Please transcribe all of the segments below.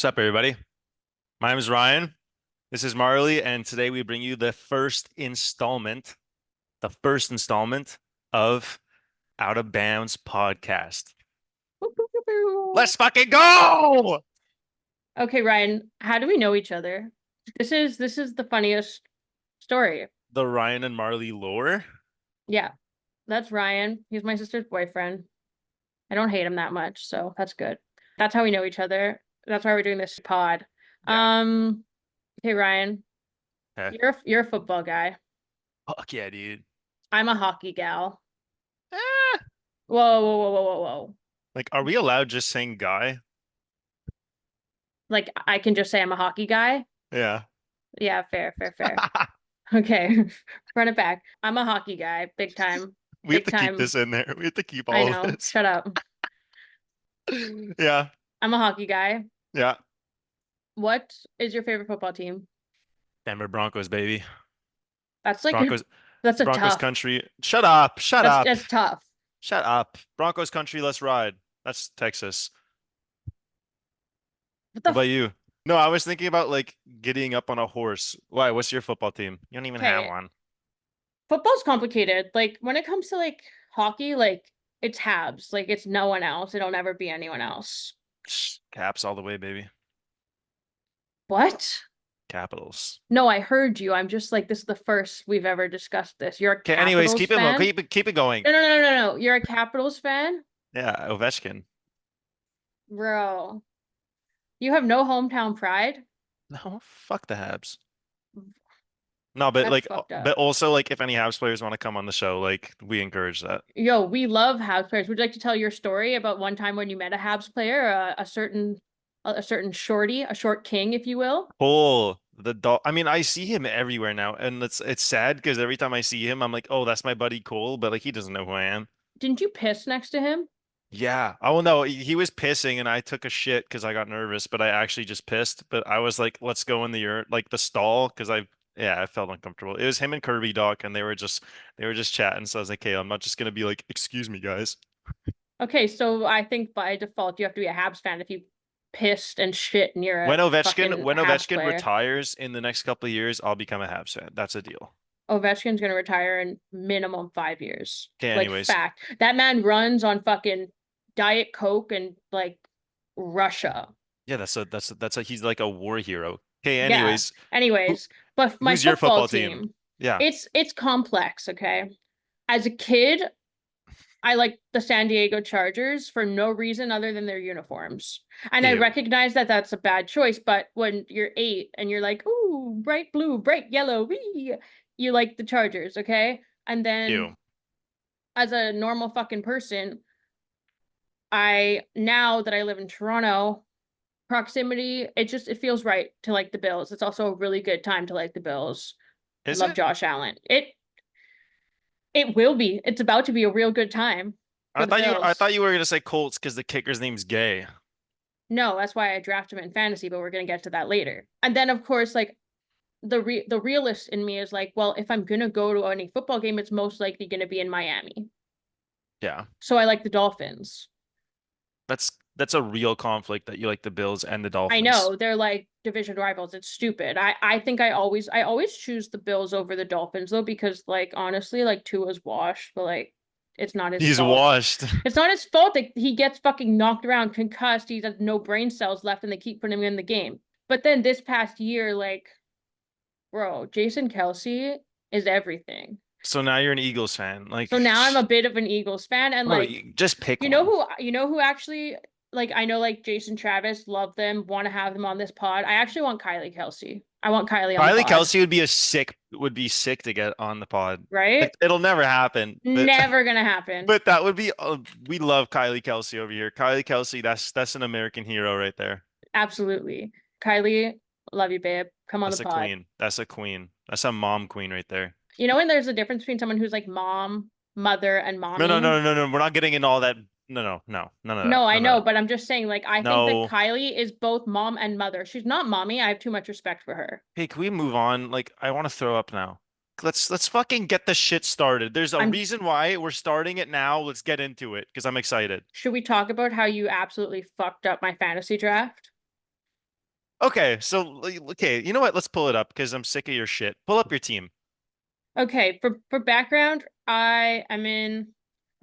What's up, everybody? My name is Ryan. This is Marley, and today we bring you the first installment of Out of Bounds podcast. Let's fucking go! Okay, Ryan, how do we know each other? This is the funniest story. The Ryan and Marley lore. Yeah, that's Ryan. He's my sister's boyfriend. I don't hate him that much, so that's good. That's how we know each other. That's why we're doing this pod. Yeah. Um, okay, Ryan, Okay. you're a football guy. Fuck yeah, dude. I'm a hockey gal. Eh. Whoa, whoa, whoa, whoa, whoa, whoa. Like, are we allowed just saying guy? Like I can just say I'm a hockey guy. Yeah. Yeah, fair, fair, fair. Okay, run it back. I'm a hockey guy, big time, We have big to keep time. this in there. We have to keep I all of know. this. Shut up. Yeah. I'm a hockey guy. Yeah. What is your favorite football team? Denver Broncos, baby. That's like Broncos, that's a Broncos tough. country. Shut up. Shut up. That's tough. Shut up. Broncos country, let's ride. That's Texas. What the What about you? No, I was thinking about like getting up on a horse. Why? What's your football team? You don't even have okay? one. Football's complicated. Like when it comes to like hockey, like it's Habs. Like it's no one else. It'll never be anyone else. Caps all the way, baby. What? Capitals. No, I heard you. I'm just like this is the first we've ever discussed this. You're a Okay, anyways, Capitals keep it mo fan? keep it going. No, no, no, no, no, no. You're a Capitals fan? Yeah, Ovechkin. Bro. You have no hometown pride? No, fuck the Habs. No, but That's like, fucked but up. also like, if any Habs players want to come on the show, like, we encourage that. Yo, we love Habs players. Would you like to tell your story about one time when you met a Habs player, a certain shorty, a short king, if you will? Cool. The dog. I mean, I see him everywhere now, and it's sad because every time I see him, I'm like, oh, that's my buddy Cole, but like, he doesn't know who I am. Didn't you piss next to him? Yeah. Oh no, he was pissing and I took a shit because I got nervous, but I actually just pissed. But I was like, let's go in the like the stall because I felt uncomfortable. It was him and Kirby Doc and they were just chatting. So I was like, hey, I'm not just gonna be like, excuse me, guys. Okay, so I think by default you have to be a Habs fan if you pissed and shit and you're When a Ovechkin fucking when Habs Ovechkin player. retires in the next couple of years, I'll become a Habs fan. That's a deal. Ovechkin's gonna retire in minimum 5 years. Okay, Like anyways. fact. That man runs on fucking Diet Coke and like Russia. Yeah, that's a he's like a war hero. Okay, Yeah. anyways. Who, Anyways, but my who's your football football team? team, Yeah. it's complex, okay? As a kid, I like the San Diego Chargers for no reason other than their uniforms. And I Ew. recognize that that's a bad choice, but when you're 8 and you're like, "Ooh, bright blue, bright yellow, wee," you like the Chargers, okay? And then Ew. as a normal fucking person, I now that I live in Toronto, proximity, it feels right to like the Bills. It's also a really good time to like the Bills. I Is love it? Josh Allen. It will be. It's about to be a real good time for I the thought you I Bills. thought you were gonna say Colts because the kicker's name's Gay. No, that's why I draft him in fantasy, but we're gonna get to that later. And then of course, like the realist in me is like, well, if I'm gonna go to any football game, it's most likely gonna be in Miami. Yeah. So I like the Dolphins. That's a real conflict that you like the Bills and the I Dolphins. know they're like division rivals. It's stupid. I think I always choose the Bills over the Dolphins though, because like honestly, like Tua's washed, but like it's not his He's fault. washed. It's not his fault that he gets fucking knocked around, concussed. He has no brain cells left, and they keep putting him in the game. But then this past year, like, bro, Jason Kelsey is everything. So now you're an Eagles fan. Like, So now I'm a bit of an Eagles fan, and bro, like, just pick you know one. who you know who actually like I know like Jason Travis love them, want to have them on this pod. I actually want Kylie Kelsey. I want Kylie on the Riley pod, Kelsey would be sick to get on the pod. Like, right? it'll never happen, but Never gonna happen. but that would be we love Kylie Kelsey over here. Kylie Kelsey, that's an American hero right there. Absolutely. Kylie, love you, babe. Come on the That's a pod. queen. That's a queen. That's a mom queen right there. You know when there's a difference between someone who's like mom, mother, and No, no, mommy? no, no, no. We're not getting into all that. No, no, no, none of that. No, I None of know, that. but I'm just saying, like, I think that No. Kylie is both mom and mother. She's not mommy. I have too much respect for her. Hey, can we move on? Like, I want to throw up now. Let's fucking get the shit started. There's a I'm reason why we're starting it now. Let's get into it because I'm excited. Should we talk about how you absolutely fucked up my fantasy draft? Okay, so okay, you know what? Let's pull it up because I'm sick of your shit. Pull up your team. Okay, for background, I am in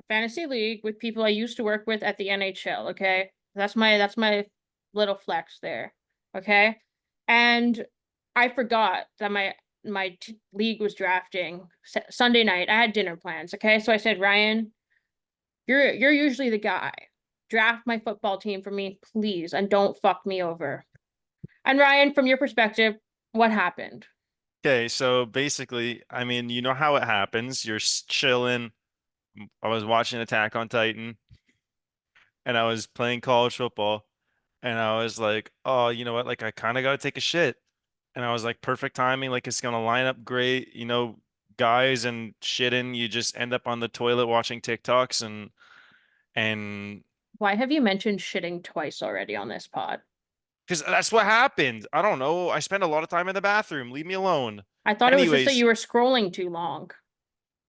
a fantasy league with people I used to work with at the NHL, okay? That's my little flex there. Okay? And I forgot that my league was drafting Sunday night. I had dinner plans, okay? So I said, "Ryan, you're usually the guy. Draft my football team for me, please, and don't fuck me over." And Ryan, from your perspective, what happened? Okay, so basically, I mean, you know how it happens. You're chilling. I was watching Attack on Titan and I was playing college football and I was like, oh, you know what? Like, I kind of got to take a shit. And I was like, perfect timing. Like, it's going to line up great. Guys and shitting, you just end up on the toilet watching TikToks and Why have you mentioned shitting twice already on this pod? because that's what happened. I don't know. I spent a lot of time in the bathroom. Leave me alone. I thought it was just that Anyways, you were scrolling too long.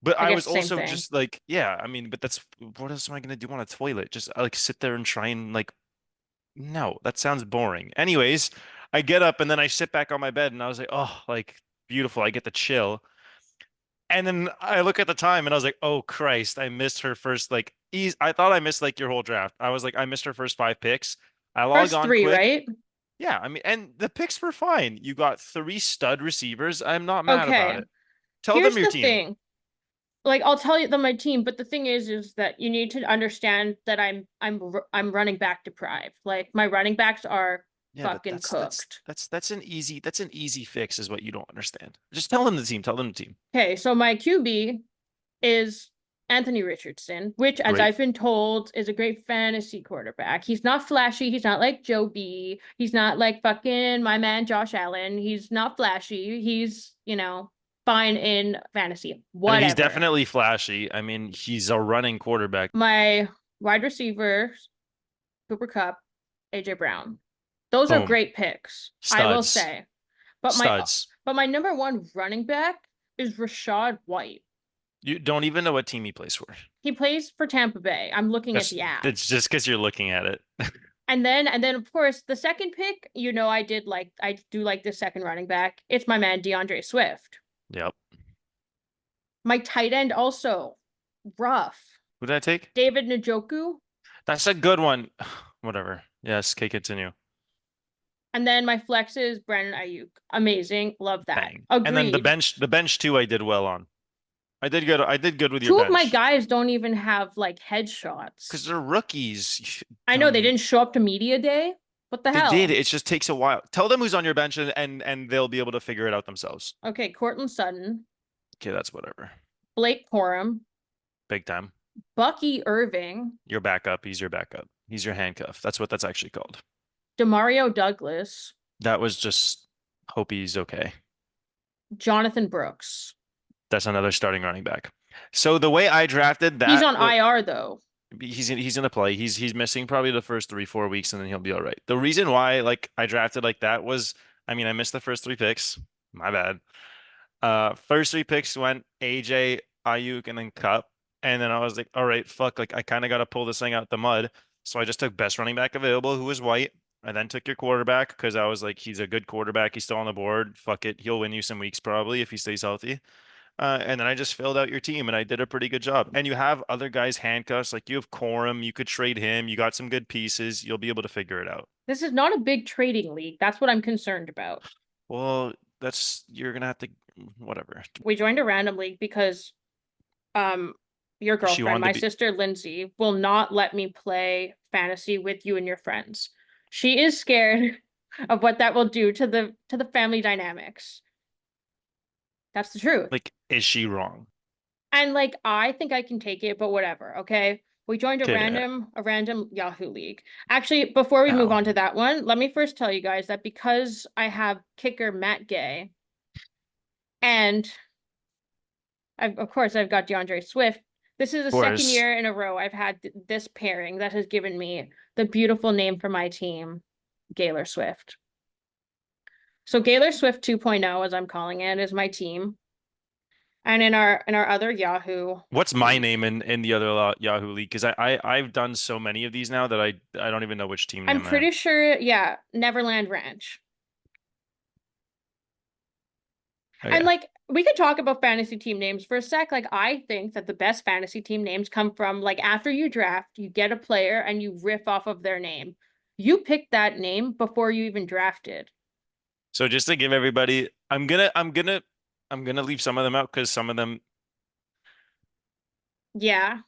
but I I guess was the same also thing. just like, yeah, I mean, but that's what else am I gonna do on a toilet? Just like sit there and try and like, no, that sounds boring. Anyways, I get up and then I sit back on my bed and I was like, oh, like beautiful. I get to chill. And then I look at the time and I was like, oh Christ, I missed her first like ease. I thought I missed like your whole draft. I was like, I missed her first five picks. I log First on three, quick. right? Yeah, I mean, and the picks were fine. You got three stud receivers. I'm not mad about Okay. it. Tell them Here's your the team. thing. Like I'll tell you them my team, but the thing is that you need to understand that I'm running back deprived. Like my running backs are Yeah, but fucking cooked. that's an easy fix is what you don't understand. Just tell them the team. Tell them the team. Okay, so my QB is Anthony Richardson, which, as Great. I've been told, is a great fantasy quarterback. He's not flashy. He's not like Joe B. He's not like fucking my man Josh Allen. He's not flashy. He's fine in fantasy. I mean, he's Whatever. definitely flashy. I mean, he's a running quarterback. My wide receivers, Cooper Cup, AJ Brown. Those are Boom. great picks, I will Studs. say. But my Studs. but my number one running back is Rashad White. You don't even know what team he plays for. He plays for Tampa Bay. I'm looking at That's the app. that's just because you're looking at it. And then of course the second pick, I do like the second running back. It's my man DeAndre Swift. Yep. My tight end also rough. Who did I take? David Njoku. That's a good one. Whatever. Yes. Okay, continue. And then my flex is Brandon Ayuk. Amazing. Love that. Bang. And then Agreed. the bench too, I did well on. I did good. I did good with your Two of my bench guys don't even have like because headshots. they're rookies. I know they Dumb. didn't show up to media day. What the They did. hell? It just takes a while. Tell them who's on your bench and they'll be able to figure it out themselves. Okay, Cortland Sutton, Okay, that's whatever. Blake Corum, Big time. Bucky Irving, Your backup. He's your backup. He's your handcuff. That's what that's actually called. Demario Douglas, That was just hope he's okay. Jonathan Brooks. That's another starting running back. So the way I drafted He's that on was IR though. he's gonna play. He's missing probably the first 3 4 weeks and then he'll be all right. The reason why like I drafted like that was I mean I missed the first three picks. My bad. First three picks went AJ, Ayuk, and then Cup. And then I was like, all right, fuck, like I kind of got to pull this thing out the mud. So I just took best running back available, who was White. I then took your quarterback because I was like, he's a good quarterback. He's still on the board. Fuck it. He'll win you some weeks probably if he stays healthy. And then I just filled out your team and I did a pretty good job. And you have other guys handcuffs, like you have Corum, you could trade him. You got some good pieces. You'll be able to figure it out. This is not a big trading league. That's what I'm concerned about. Well, you're gonna have to, whatever. We joined a random league because um your She girlfriend, wanted to my be sister Lindsay, will not let me play fantasy with you and your friends. She is scared of what that will do to the family dynamics. That's the truth. like, is she wrong? And like I think I can take it, but whatever, okay? We joined a Okay, random Yahoo league. Actually, before we move ow. on to that one, let me first tell you guys that because I have kicker Matt Gay and of course I've got DeAndre Swift. This is the Of second course. year in a row I've had this pairing that has given me the beautiful name for my team, Gaylor Swift. So Gaylor Swift 2.0, as I'm calling it, is my team. And in our other Yahoo What's my league, name in the other Yahoo League? Because I've done so many of these now that I don't even know which team I'm name I am. pretty sure, yeah, Neverland Ranch. Oh And yeah. like we could talk about fantasy team names for a sec. Like I think that the best fantasy team names come from like after you draft, you get a player and you riff off of their name. You pick that name before you even drafted. So just to give everybody, I'm gonna leave some of them out because some of them, Yeah.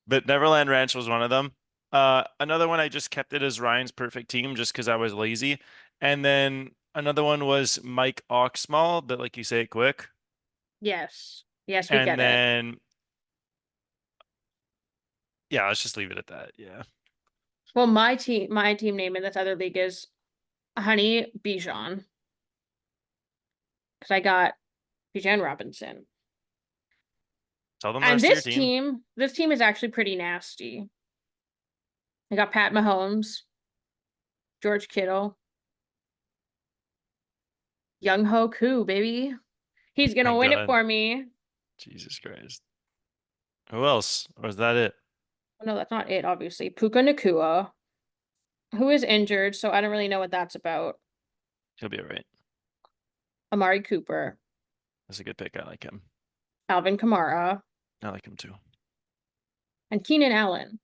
but Neverland Ranch was one of them. Another one I just kept it as Ryan's perfect team just because I was lazy. And then another one was Mike Oxmall, but like you say it quick. Yes. Yes, we And get it. then yeah, let's just leave it at that. Yeah. Well, my team name in this other league is Honey Bijan because I got Bijan Robinson. Tell them the And rest of your team. this team is actually pretty nasty. I got Pat Mahomes, George Kittle, Young Ho Koo, baby. He's gonna Thank win it God. for me. Jesus Christ. Who else? Or is that it? No, that's not it, obviously. Puka Nakua, who is injured, so I don't really know what that's about. He'll be all right. Amari Cooper, That's a good pick. I like him. Alvin Kamara, I like him too. and Keenan Allen.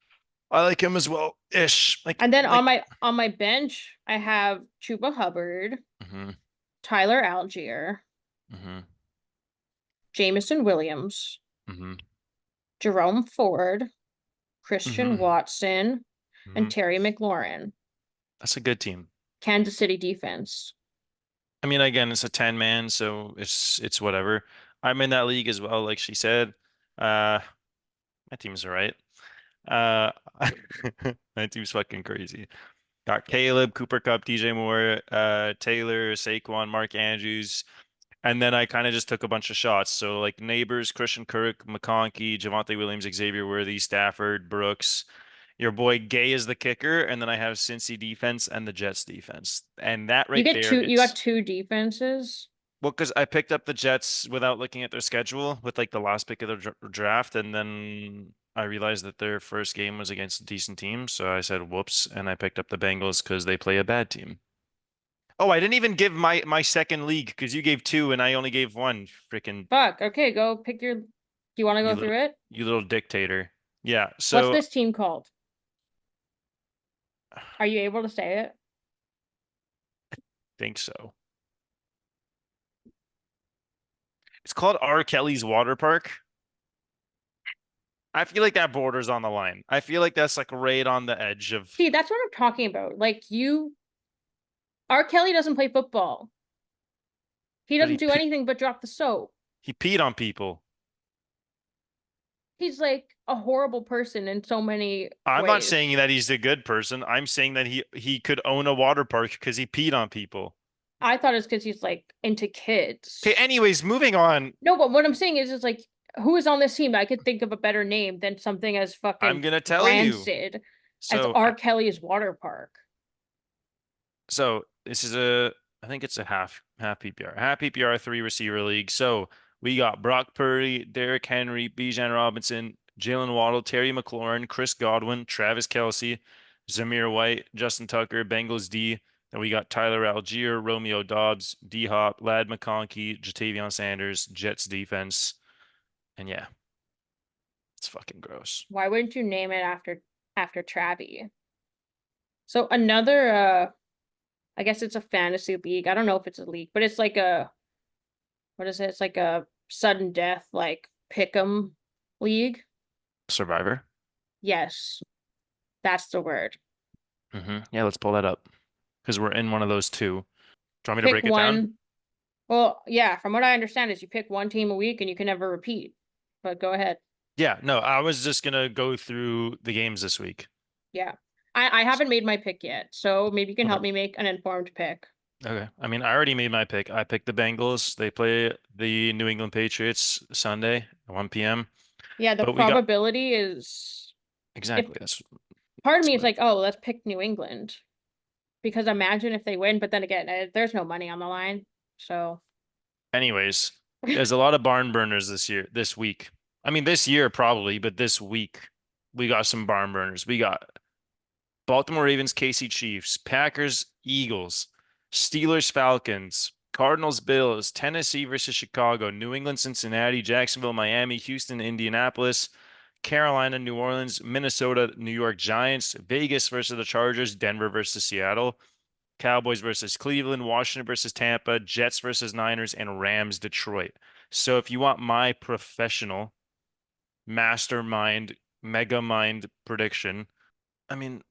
I like him as well. Ish. And then on Like. my bench, I have Chuba Hubbard, Hmm. Tyler Algier, Hmm. Jamison Williams, Hmm. Jerome Ford, Christian Hmm. Watson, and Hmm. Terry McLaurin. That's a good team. Kansas City defense. I mean, again, it's a 10 man, so it's whatever. I'm in that league as well, like she said. Uh, my team's all right. Uh, my team's fucking crazy. Got Caleb, Cooper Cup, DJ Moore, Taylor, Saquon, Mark Andrews, and then I kind of just took a bunch of shots. So like Neighbors, Christian Kirk, McConkey, Javonte Williams, Xavier Worthy, Stafford, Brooks. Your boy Gay is the kicker, and then I have Cincy defense and the Jets defense. And that right there You got is two defenses. well, because I picked up the Jets without looking at their schedule with like the last pick of the draft, and then I realized that their first game was against a decent team, so I said whoops, and I picked up the Bengals because they play a bad team. Oh, I didn't even give my second league because you gave two and I only gave one. Freaking Fuck. Okay, go pick your. Do you want to you go little through it? you little dictator. Yeah, What's so this team called? Are you able to say it? think so. It's called R. Kelly's Water Park. I feel like that borders on the line. I feel like that's like right on the edge of, See, that's what I'm talking about. Like R. Kelly doesn't play football. He but doesn't do anything but drop the soap. he peed on people. He's like a horrible person in so many I'm not ways. saying that he's a good person. I'm saying that he could own a water park because he peed on people. I thought it's because he's like into Okay, kids. anyways, moving on. No, but what I'm saying is like who is on this team? I could think of a better name than something as I'm fucking gonna tell you. rancid as So, R. Kelly's water park. so this is I think it's a half PPR, half PPR three receiver league. So we got Brock Purdy, Derrick Henry, Bijan Robinson, Jalen Waddle, Terry McLaurin, Chris Godwin, Travis Kelce, Zamir White, Justin Tucker, Bengals D. Then we got Tyler Algier, Romeo Dobbs, D Hop, Lad McConkey, Jatavion Sanders, Jets defense. And yeah, it's fucking gross. Why wouldn't you name it after Travi? So another I guess it's a fantasy league. I don't know if it's a league, but it's like a what is it? It's like a sudden death, like pick'em league. Survivor. Yes, that's the word. Yeah, let's pull that up because we're in one of those two. Do you want me to Pick break it down? one. Well, yeah, from what I understand is you pick one team a week and you can never repeat. But go ahead. Yeah, no, I was just gonna go through the games this week. Yeah. I haven't made my pick yet, so maybe you can help Okay. me make an informed pick. Okay. I mean, I already made my pick. I picked the Bengals. They play the New England Patriots Sunday at 1 p.m. Yeah, the But we got probability is if exactly part of that's me is what like, oh, let's pick New England. Because imagine if they win, but then again, there's no money on the line. So anyways, there's a lot of barn burners this week. I mean, this year probably, but this week we got some barn burners. We got Baltimore Ravens, KC Chiefs, Packers, Eagles, Steelers, Falcons, Cardinals, Bills, Tennessee versus Chicago, New England, Cincinnati, Jacksonville, Miami, Houston, Indianapolis, Carolina, New Orleans, Minnesota, New York Giants, Vegas versus the Chargers, Denver versus Seattle, Cowboys versus Cleveland, Washington versus Tampa, Jets versus Niners, and Rams, Detroit. So if you want my professional mastermind, mega mind prediction, I mean,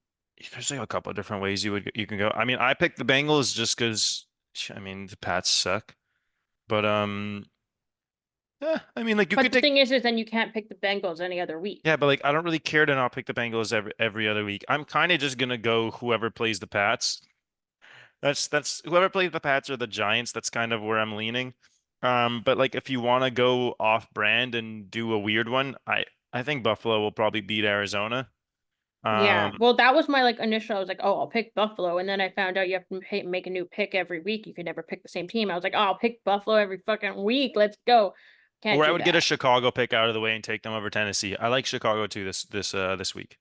there's like a couple of different ways you can go. I mean, I picked the Bengals just because I mean the Pats suck. But I mean like you But could the take thing is then you can't pick the Bengals any other week. yeah, but like I don't really care to not pick the Bengals every other week. I'm kind of just gonna go whoever plays the Pats. That's whoever plays the Pats or the Giants, that's kind of where I'm leaning. But like if you want to go off brand and do a weird one, I think Buffalo will probably beat Arizona. Yeah. Um, Well, that was my like initial. I was like, oh, I'll pick Buffalo, and then I found out you have to make a new pick every week. You can never pick the same team. I was like, oh, I'll pick Buffalo every fucking week. Let's go. Can't or I do would get a that. Chicago pick out of the way and take them over Tennessee. I like Chicago too this week.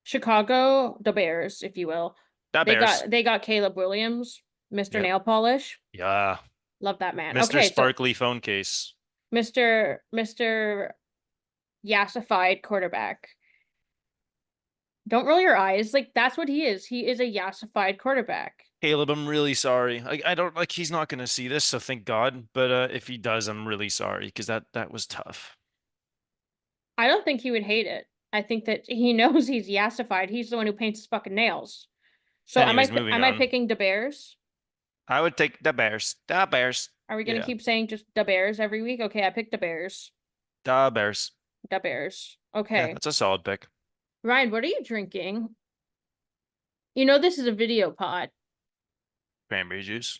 Chicago, the Bears, if you will. That They Bears. got Caleb Williams, Mr. Yep. Nail Polish. Yeah. Love that man. Mr. Okay, so Sparkly phone case. Mr. Yassified quarterback. Don't roll your eyes. Like that's what he is. He is a yassified quarterback. Caleb, I'm really sorry. I don't like he's not gonna see this, so thank God. But if he does, I'm really sorry because that was tough. I don't think he would hate it. I think that he knows he's yassified. He's the one who paints his fucking nails. So Anyways, moving am I on. picking the Bears? I would take the Bears. The Bears. Are we gonna Yeah. keep saying just the Bears every week? Okay, I picked the Bears. The Bears. The Bears. Yeah, Okay. that's a solid pick. Ryan, what are you drinking? You know this is a video pod. Cranberry juice.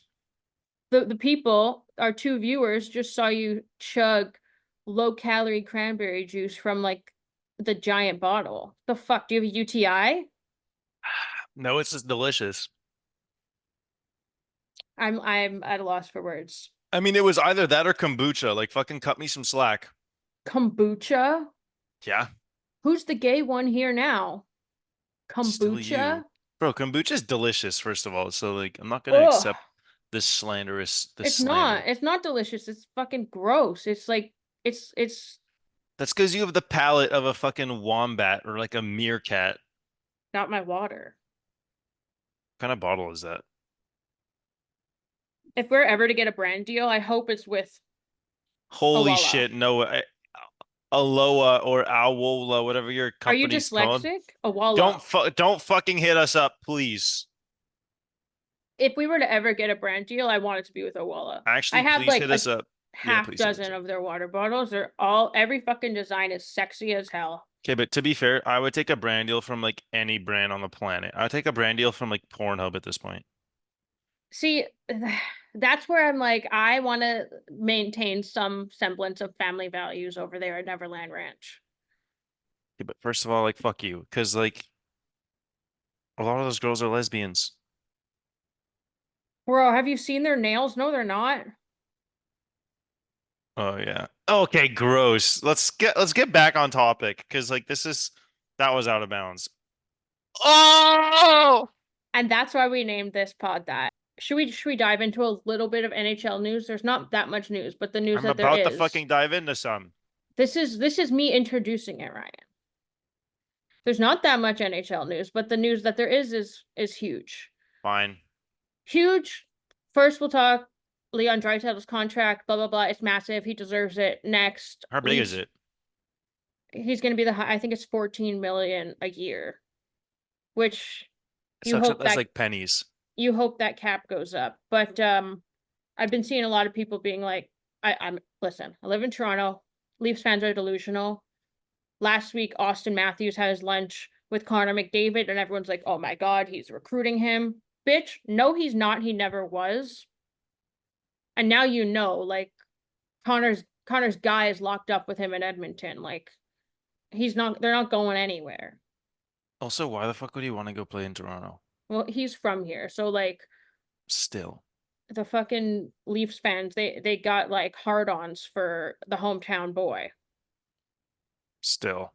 The people, our two viewers, just saw you chug low calorie cranberry juice from like the giant bottle. The fuck? Do you have a UTI? No, it's just delicious. I'm at a loss for words. I mean, it was either that or kombucha. Like fucking cut me some slack. Kombucha? Yeah, Who's the gay one here now? still you. Kombucha? Bro, kombucha's delicious, first of all. So like I'm not gonna Ugh. accept this It's not. slander. It's not delicious. It's fucking gross. It's like it's That's because you have the palate of a fucking wombat or like a meerkat. not my water. What kind of bottle is that? If we're ever to get a brand deal, I hope it's with Holy Owala. shit, no. Aloha or Awola, whatever your Are you company's called. dyslexic? Owala. Don't fucking hit us up, please. If we were to ever get a brand deal, I want it to be with Owala. I Actually, have please like hit a us up. Yeah, half please hit us dozen up. of their water bottles. They're all every fucking design is sexy as hell. Okay, but to be fair, I would take a brand deal from like any brand on the planet. I'd take a brand deal from like Pornhub at this point. See, that's where I'm like, I want to maintain some semblance of family values over there at Neverland Ranch. Okay, but first of all, like fuck you, because like a lot of those girls are lesbians. Bro, have you seen their nails? No, they're not. Oh yeah. Okay, gross. Let's get back on topic because like that was out of bounds. Oh! And that's why we named this pod that. Should we dive into a little bit of NHL news? There's not that much news, but the news I'm that there about to is. fucking dive into some. This is me introducing it, Ryan. There's not that much NHL news, but the news that there is huge. Fine. Huge. First we'll talk Leon Draisaitl's contract, blah blah blah. It's massive. He deserves it. Next, How big is Leafs. it? He's going to be I think it's 14 million a year, which It you sucks. hope That's that like pennies. cap goes up. But I've been seeing a lot of people being like, I'm listen, I live in Toronto. Leafs fans are delusional. Last week, Austin Matthews had his lunch with Connor McDavid, and everyone's like, oh my God, he's recruiting him. Bitch, no, he's not. He never was. And now you know, like, Connor's guy is locked up with him in Edmonton. Like, they're not going anywhere. Also, why the fuck would he want to go play in Toronto? Well, he's from here. So like Still. the fucking Leafs fans, they got like hard-ons for the hometown boy. Still.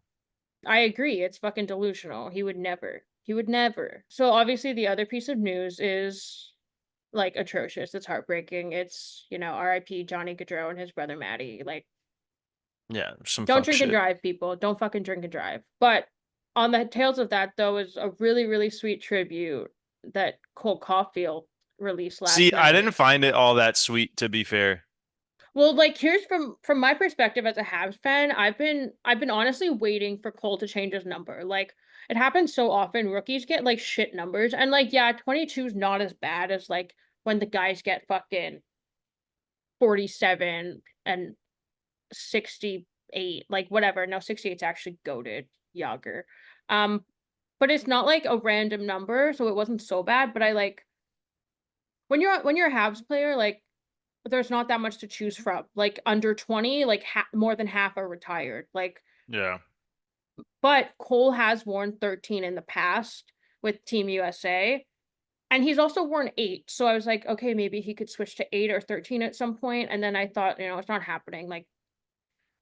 I agree. It's fucking delusional. He would never. He would never. So obviously the other piece of news is like atrocious. It's heartbreaking. It's, R.I.P. Johnny Gaudreau and his brother Matty. Like, Yeah, some don't fuck drink and shit. drive, people. Don't fucking drink and drive. But on the tails of that, though, is a really, really sweet tribute that Cole Caulfield released last See, I night. didn't find it all that sweet, to be fair. Well, like here's from my perspective as a Habs fan, I've been honestly waiting for Cole to change his number. Like it happens so often. Rookies get like shit numbers, and like yeah, 22 is not as bad as like when the guys get fucking 47 and 68, like whatever. No, 68's actually goated Yager. Um, but it's not like a random number, so it wasn't so bad. But I like when you're a Habs player, like there's not that much to choose from. Like under 20, like more than half are retired. Like, Yeah. but Cole has worn 13 in the past with Team USA, and he's also worn 8. So I was like, okay, maybe he could switch to 8 or 13 at some point. And then I thought, it's not happening. Like,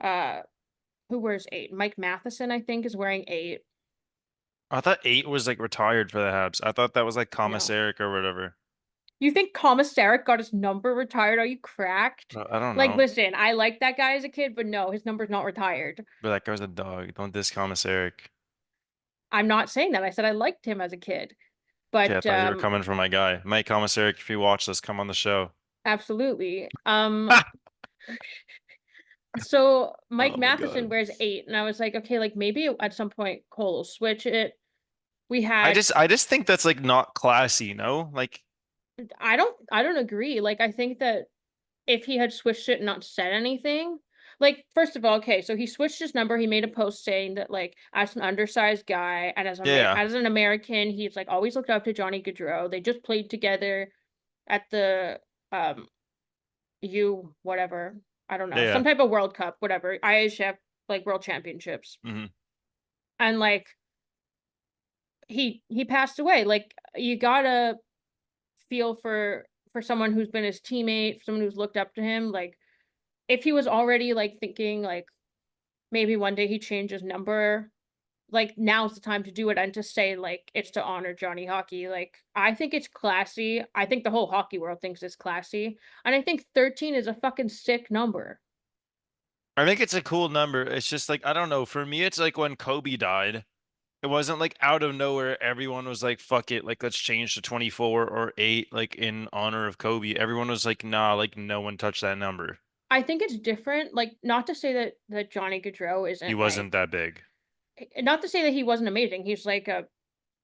uh, who wears 8? Mike Matheson, I think, is wearing 8. I thought 8 was like retired for the Habs. I thought that was like No. commissaric or whatever. You think Commissaric got his number retired? Are you cracked? I don't Like, know. listen, I like that guy as a kid, but no, his number's not retired. But that guy's a dog. Don't diss commissaric. I'm not saying that. I said I liked him as a kid. Okay, I But thought you were coming for my guy. Mike Commissaric, if you watch this, come on the show. absolutely. So Mike Oh my Matheson God. wears 8, and I was like, okay, like maybe at some point Cole will switch it. We I had just I just think that's like not classy, no? Like, I don't agree. Like I think that if he had switched it and not said anything, like first of all, okay, so he switched his number. He made a post saying that like as an undersized guy and yeah, as an American, he's like always looked up to Johnny Gaudreau. They just played together at the um U whatever. I don't know, yeah. some type of World Cup, whatever, IHF, like World Championships. Hmm. And like he passed away. Like you gotta feel for someone who's been his teammate, someone who's looked up to him. Like if he was already like thinking like maybe one day he change his number, like now's the time to do it and to say like it's to honor Johnny Hockey. Like I think it's classy. I think the whole hockey world thinks it's classy. And I think 13 is a fucking sick number. I think it's a cool number. It's just like I don't know. For me, it's like when Kobe died. It wasn't like out of nowhere. Everyone was like, "Fuck it, like let's change to 24 or 8, like in honor of Kobe." Everyone was like, "Nah, like no one touched that number." I think it's different. Like not to say that Johnny Gaudreau He isn't wasn't like that big. not to say that he wasn't amazing. He's like a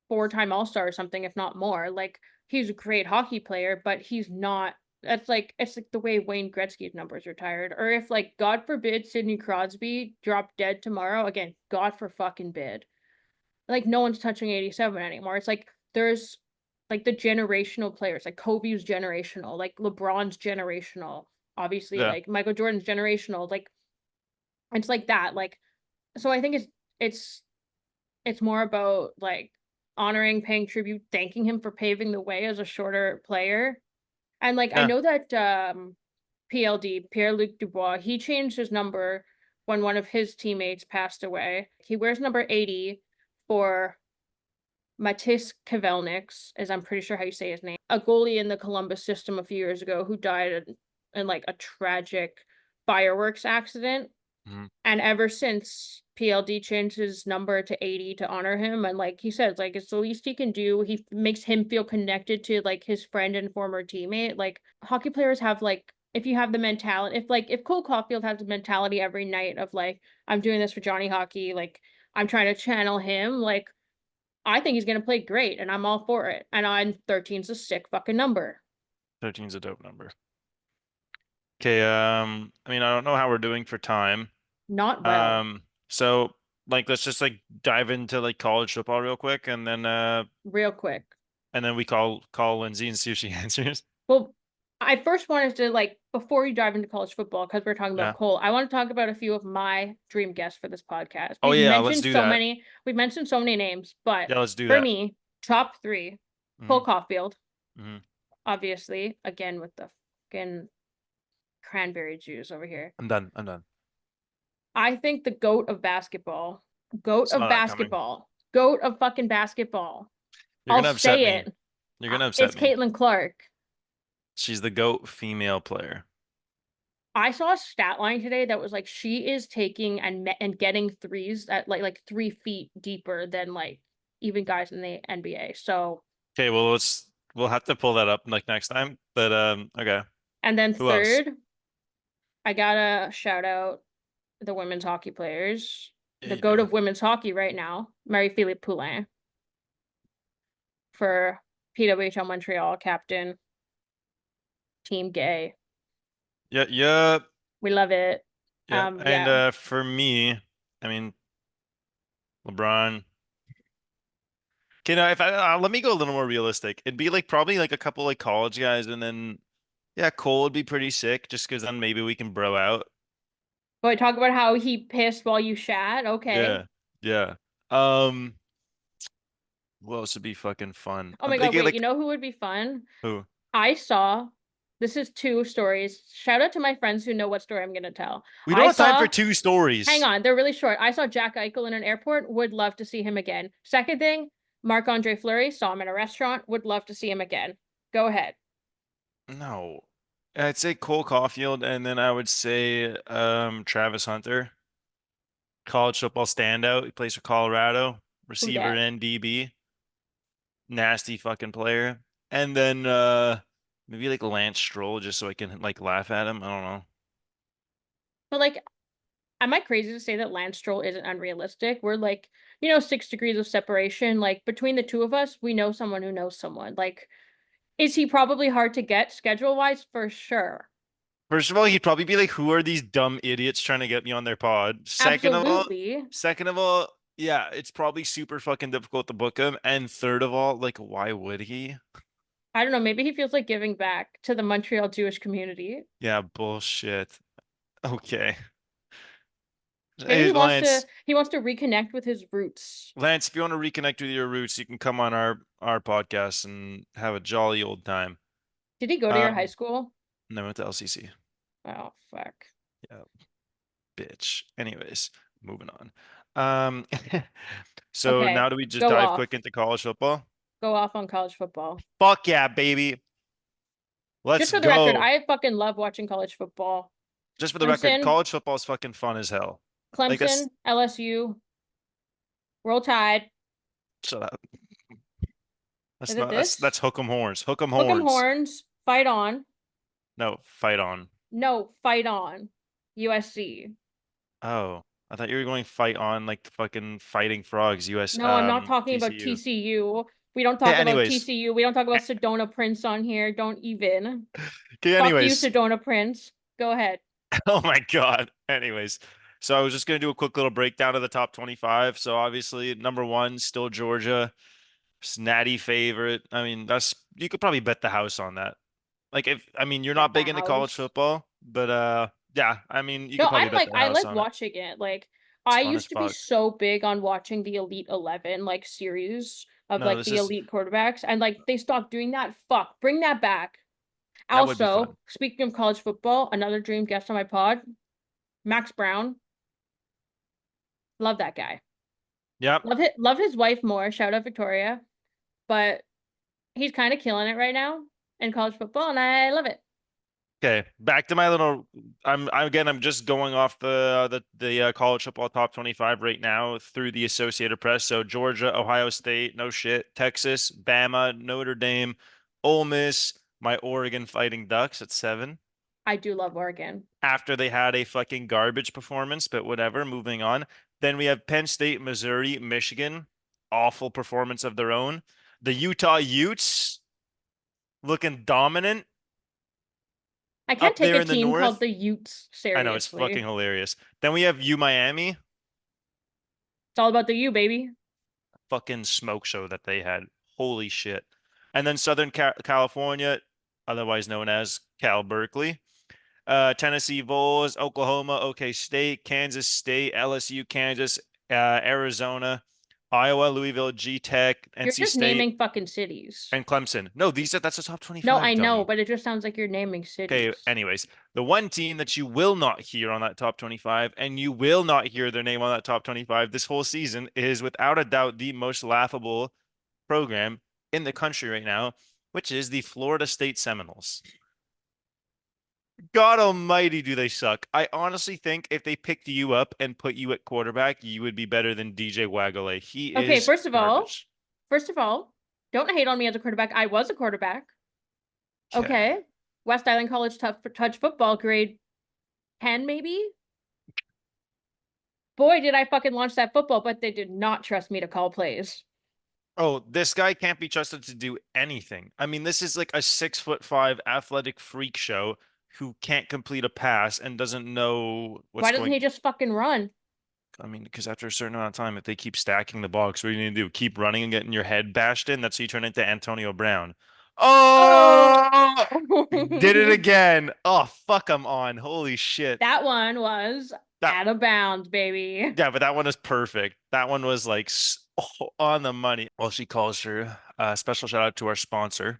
four-time All-Star or something, if not more. Like he's a great hockey player, but he's not. That's like it's like the way Wayne Gretzky's numbers retired, or if like God forbid Sidney Crosby dropped dead tomorrow. Again, God for fucking bid. Like no one's touching 87 anymore. It's like there's like the generational players, like Kobe's generational, like LeBron's generational. Obviously, Yeah. like Michael Jordan's generational. Like it's like that. Like so, I think it's it's more about like honoring, paying tribute, thanking him for paving the way as a shorter player. And like I Yeah. know that PLD, Pierre-Luc Dubois, he changed his number when one of his teammates passed away. He wears number 80 for Matis Kavelniks, as I'm pretty sure how you say his name, a goalie in the Columbus system a few years ago who died in like a tragic fireworks accident. Mhm. And ever since PLD changed his number to 80 to honor him, and like he says, like it's the least he can do. He makes him feel connected to like his friend and former teammate. Like hockey players have like if you have the mentality, if Cole Caulfield has the mentality every night of like I'm doing this for Johnny Hockey, like I'm trying to channel him, like I think he's gonna play great, and I'm all for it. And on 13's a sick fucking number. 13's a dope number. Okay, I mean, I don't know how we're doing for time. Not well, So like let's just like dive into like college football real quick real quick. and then we call Lindsay and see if she answers. Well, I first wanted to like before you dive into college football, because we're talking about Yeah. Cole, I want to talk about a few of my dream guests for this podcast. Oh yeah, let's do that. We've mentioned so many names, but Yeah, let's do for that. me, top three, Cole Hmm. Caulfield, Hmm. obviously, again with the fucking cranberry juice over here. I'm done. I'm done. I think the goat of basketball, goat Saw of that coming. basketball, goat of fucking basketball. You're I'll gonna upset say me. it. You're gonna upset It's me. Caitlin Clark. She's the GOAT female player. I saw a stat line today that was like she is taking and getting threes at like 3 feet deeper than like even guys in the NBA. So, Okay, well we'll have to pull that up like next time. But okay. and then Who else? third, I gotta shout out the women's hockey players. Yeah, The you goat do. of women's hockey right now, Marie-Philippe Poulin for PWHL Montreal captain, Team Gay. Yeah, yeah, We love it. yeah. And Yeah. for me, I mean LeBron. Okay, now if let me go a little more realistic. It'd be like probably like a couple like college guys, and then yeah, Cole would be pretty sick just because then maybe we can bro out. But talk about how he pissed while you shat. Okay. Yeah, yeah. Um, what else would be fucking fun? Oh I'm my God, thinking wait, you like know who would be fun? who? I saw, this is two stories. Shout out to my friends who know what story I'm gonna tell. We don't I have time for saw, two hang stories. on, they're really short. I saw Jack Eichel in an airport, would love to see him again. Second thing, Marc-Andre Fleury, saw him in a restaurant, would love to see him again. Go ahead. No. I'd say Cole Caulfield, and then I would say Travis Hunter. College football standout. He plays for Colorado. Who Receiver dat? and DB. Nasty fucking player. And then maybe like Lance Stroll just so I can like laugh at him. I don't know. But like, am I crazy to say that Lance Stroll isn't unrealistic? We're like, 6 degrees of separation. Like between the two of us, we know someone who knows someone. Like, is he probably hard to get schedule wise? For sure. First of all, he'd probably be like, "Who are these dumb idiots trying to get me on their pod?" Absolutely. Second of all, yeah, it's probably super fucking difficult to book him. And third of all, like, why would he? I don't know, maybe he feels like giving back to the Montreal Jewish community. Yeah, bullshit. Okay. Maybe Hey, Lance, he wants to reconnect with his roots. Lance, if you want to reconnect with your roots, you can come on our podcast and have a jolly old time. Did he go to your high Um, school? and then went to LCC. Oh, fuck. Yeah, bitch. Anyways, moving on. Um, so Okay, now do we just go dive off. quick into college football? Go off on college football. Fuck yeah, baby. Just Let's for the record, go. I fucking love watching college football. Just for the record, Clemson, college football is fucking fun as hell. Like that's LSU, Roll Tide. shut up. That's Is it not this? that's hook 'em horns. Hook 'em Hook 'em horns. horns, fight on. No, fight on. No, fight on. USC. Oh, I thought you were going fight on like the fucking fighting frogs, US No, I'm not talking about TCU. TCU. We don't Okay, talk about anyways. TCU. We don't talk about Sedona Prince on here. Don't even. Okay, Fuck you, anyways. Sedona Prince. Go ahead. Oh my God. Anyways. So I was just gonna do a quick little breakdown of the top 25. So obviously number one, still Georgia. Snatty favorite. I mean, that's you could probably bet the house on that. Like if I mean you're Bet not the big into college house. football, but yeah, I mean you No, could probably bet the I house like on it. watching it. Like It's I fun as used to be fuck. so big on watching the Elite 11 like series of No, like this the is elite quarterbacks and like they stopped doing that. Fuck, bring that back. that would be fun. Also, speaking of college football, another dream guest on my pod, Max Brown. Love that guy. Yep. Love his wife more. Shout out Victoria. But he's kind of killing it right now in college football, and I love it. Okay, back to my little. I'm just going off the college football top 25 right now through the Associated Press. So Georgia, Ohio State, no shit. Texas, Bama, Notre Dame, Ole Miss, my Oregon Fighting Ducks at 7. I do love Oregon. After they had a fucking garbage performance, but whatever. Moving on. Then we have Penn State, Missouri, Michigan, awful performance of their own. The Utah Utes looking dominant I can't up take there a in the team called north. the Utes I know it's fucking seriously. hilarious. Then we have U Miami, It's all about the U, baby. fucking smoke show that they had. Holy shit. And then California, otherwise known as Cal Berkeley, Tennessee Vols, Oklahoma, OK State, Kansas State, LSU, Kansas, Arizona, Iowa, Louisville, G Tech, You're NC just State, naming fucking cities. and Clemson. No, that's the top No, 25, I know, dummy. but it just sounds like you're naming Okay, cities. anyways, the one team that you will not hear on that top 25, and you will not hear their name on that top 25 this whole season, is without a doubt the most laughable program in the country right now, which is the Florida State Seminoles. God almighty, do they suck. I honestly think if they picked you up and put you at quarterback, you would be better than DJ Waggale. He Okay, is garbage. first of all, don't hate on me as a quarterback. I was a quarterback. Okay. Okay. West Island College touch football grade 10 maybe. Boy, did I fucking launch that football, but they did not trust me to call plays. Oh, this guy can't be trusted to do anything. I mean, this is like a 6'5" athletic freak show who can't complete a pass and doesn't know what's Why doesn't going. he just fucking run? I mean, because after a certain amount of time, if they keep stacking the box, what do you need to do? Keep running and getting your head bashed in? That's how you turn into Antonio Brown. Oh, Oh, did it again. Oh, fuck, I'm on. Holy shit. that one was That, out of bounds, baby. yeah, but that one is perfect. That one was like on the money. Well, she calls her. Special shout out to our sponsor.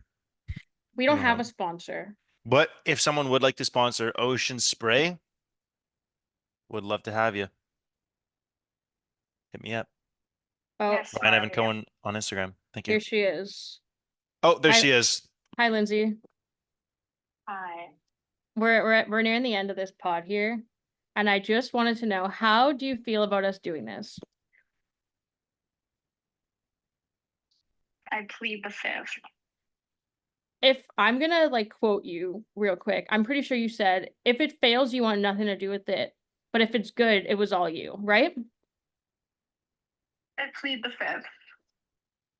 We don't You have know, a sponsor. but if someone would like to sponsor Ocean Spray, would love to have you. Hit me up. Oh, Yes, Ryan Evan Marlee. Cohen on Instagram. Thank you. here she is. Oh, there Hi, she is. hi, Lindsay. Hi. We're nearing the end of this pod here, and I just wanted to know, how do you feel about us doing this? I plead the fifth. If I'm gonna like quote you real quick, I'm pretty sure you said if it fails, you want nothing to do with it, but if it's good, it was all you, right? I plead the fifth.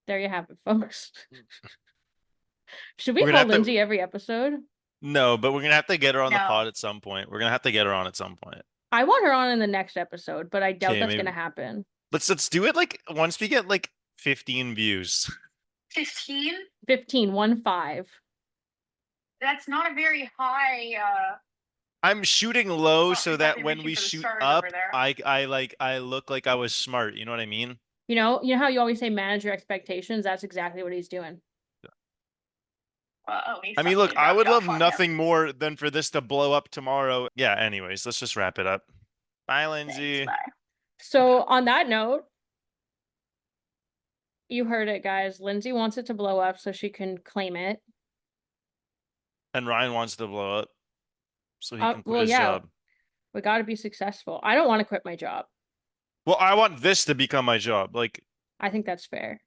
There you have it, folks. Should we We're gonna call have to. Lindsay every episode? No, but we're gonna have to get her on the No. pod at some point. We're gonna have to get her on at some point. I want her on in the next episode, but I doubt Okay, that's maybe gonna happen. let's do it like once we get like 15 views. 15? 15, 1-5. That's not a very high, I'm shooting low not so that exactly when reaching we for the shoot stars up, over there. I look like I was smart. You know what I mean? You know how you always say manage your expectations? That's exactly what he's doing. Well, at least I mean, that's look, really I would rubbed love off on you. nothing more than for this to blow up tomorrow. Yeah, anyways, let's just wrap it up. Bye, Thanks, Lindsay. bye. So on that note, you heard it, guys. Lindsay wants it to blow up so she can claim it. And Ryan wants to blow up so he can quit Well, his yeah, job. we got to be successful. I don't want to quit my job. Well, I want this to become my job. I think that's fair.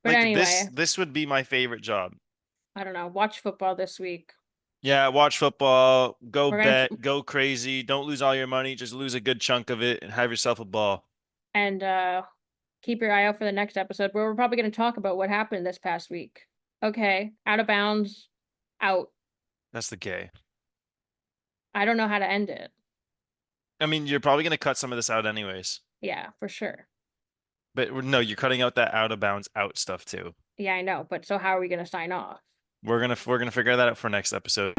But Like this anyway, this would be my favorite job. I don't know. Watch football this week. Yeah, watch football, go We're gonna bet, go crazy. Don't lose all your money, just lose a good chunk of it and have yourself a ball. and keep your eye out for the next episode where we're probably going to talk about what happened this past week. Okay, out of bounds, out. That's the gay. I don't know how to end it. I mean, you're probably gonna cut some of this out anyways. Yeah, for sure. But no, you're cutting out that out of bounds out stuff too. Yeah, I know. But so how are we going to sign off? We're gonna figure that out for next episode.